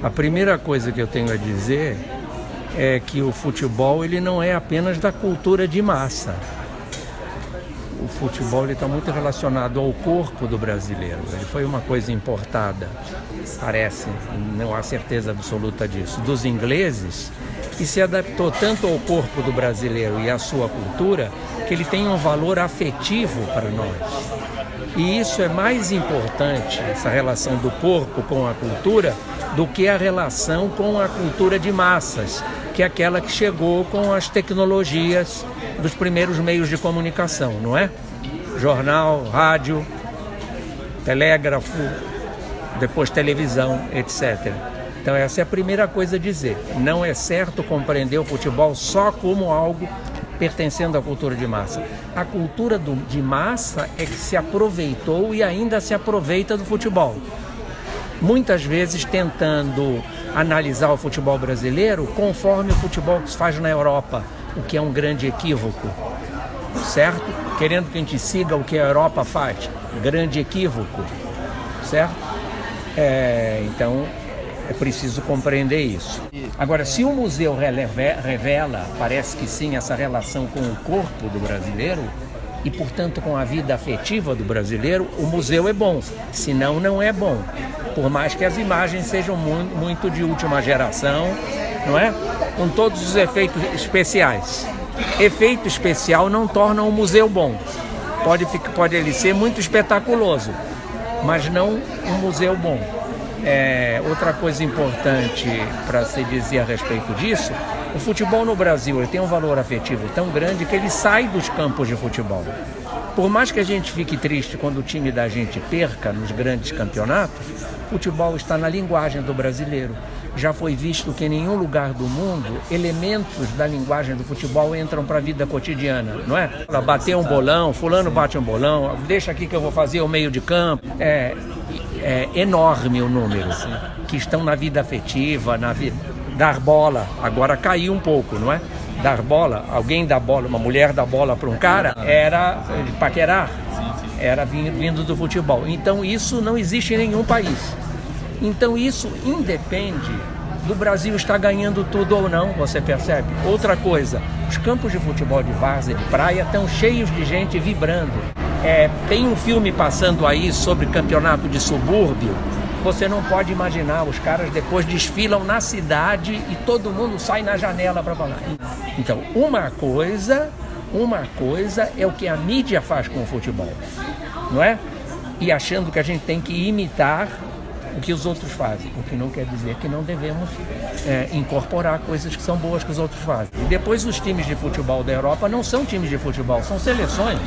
A primeira coisa que eu tenho a dizer é que o futebol ele não é apenas da cultura de massa. O futebol está muito relacionado ao corpo do brasileiro. Ele foi uma coisa importada, parece, não há certeza absoluta disso, dos ingleses, e se adaptou tanto ao corpo do brasileiro e à sua cultura, que ele tem um valor afetivo para nós. E isso é mais importante, essa relação do corpo com a cultura, do que a relação com a cultura de massas, que é aquela que chegou com as tecnologias dos primeiros meios de comunicação, não é? Jornal, rádio, telégrafo, depois televisão, etc. Então essa é a primeira coisa a dizer. Não é certo compreender o futebol só como algo pertencendo à cultura de massa. A cultura de massa é que se aproveitou e ainda se aproveita do futebol. Muitas vezes tentando analisar o futebol brasileiro conforme o futebol que se faz na Europa, o que é um grande equívoco, certo? Querendo que a gente siga o que a Europa faz, grande equívoco, certo? Então é preciso compreender isso. Agora, se o museu revela, parece que sim, essa relação com o corpo do brasileiro e, portanto, com a vida afetiva do brasileiro, o museu é bom, senão não é bom. Por mais que as imagens sejam muito de última geração, não é? Com todos os efeitos especiais. Efeito especial não torna um museu bom. Pode ele ser muito espetaculoso, mas não um museu bom. Outra coisa importante para se dizer a respeito disso, o futebol no Brasil ele tem um valor afetivo tão grande que ele sai dos campos de futebol. Por mais que a gente fique triste quando o time da gente perca nos grandes campeonatos, o futebol está na linguagem do brasileiro. Já foi visto que em nenhum lugar do mundo elementos da linguagem do futebol entram para a vida cotidiana, não é? Bater um bolão, fulano bate um bolão, deixa aqui que eu vou fazer o meio de campo. É enorme o número que estão na vida afetiva, na vida. Dar bola, agora caiu um pouco, não é? Dar bola, alguém dá bola, uma mulher dá bola para um cara, era paquerar, era vindo do futebol. Então isso não existe em nenhum país. Então isso independe do Brasil estar ganhando tudo ou não, você percebe? Outra coisa, os campos de futebol de várzea, de praia, estão cheios de gente vibrando. Tem um filme passando aí sobre campeonato de subúrbio, você não pode imaginar, os caras depois desfilam na cidade e todo mundo sai na janela para falar. Então, uma coisa é o que a mídia faz com o futebol, não é? E achando que a gente tem que imitar o que os outros fazem, o que não quer dizer que não devemos incorporar coisas que são boas que os outros fazem. E depois os times de futebol da Europa não são times de futebol, são seleções.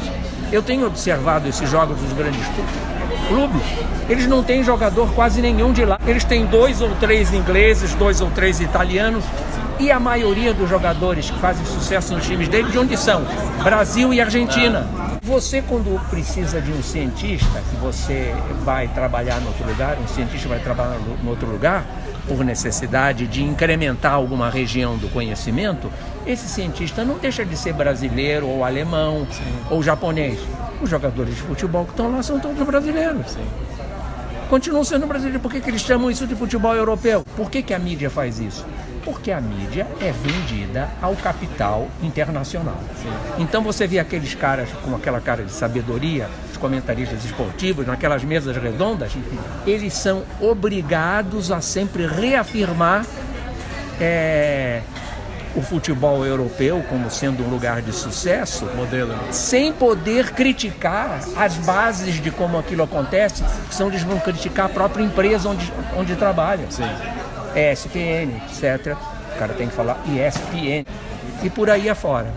Eu tenho observado esses jogos dos grandes clubes, eles não têm jogador quase nenhum de lá. Eles têm 2 ou 3 ingleses, 2 ou 3 italianos, e a maioria dos jogadores que fazem sucesso nos times deles, de onde são? Brasil e Argentina. Você, quando precisa de um cientista, que você vai trabalhar em outro lugar, um cientista vai trabalhar em outro lugar, por necessidade de incrementar alguma região do conhecimento, esse cientista não deixa de ser brasileiro, ou alemão, ou japonês. Os jogadores de futebol que estão lá são todos brasileiros. Continuam sendo brasileiros. Por que eles chamam isso de futebol europeu? Por que a mídia faz isso? Porque a mídia é vendida ao capital internacional. Então você vê aqueles caras com aquela cara de sabedoria, os comentaristas esportivos, naquelas mesas redondas, eles são obrigados a sempre reafirmar o futebol europeu como sendo um lugar de sucesso, modelo, sem poder criticar as bases de como aquilo acontece, senão eles vão criticar a própria empresa onde trabalham. ESPN, etc. O cara tem que falar ESPN. E por aí afora.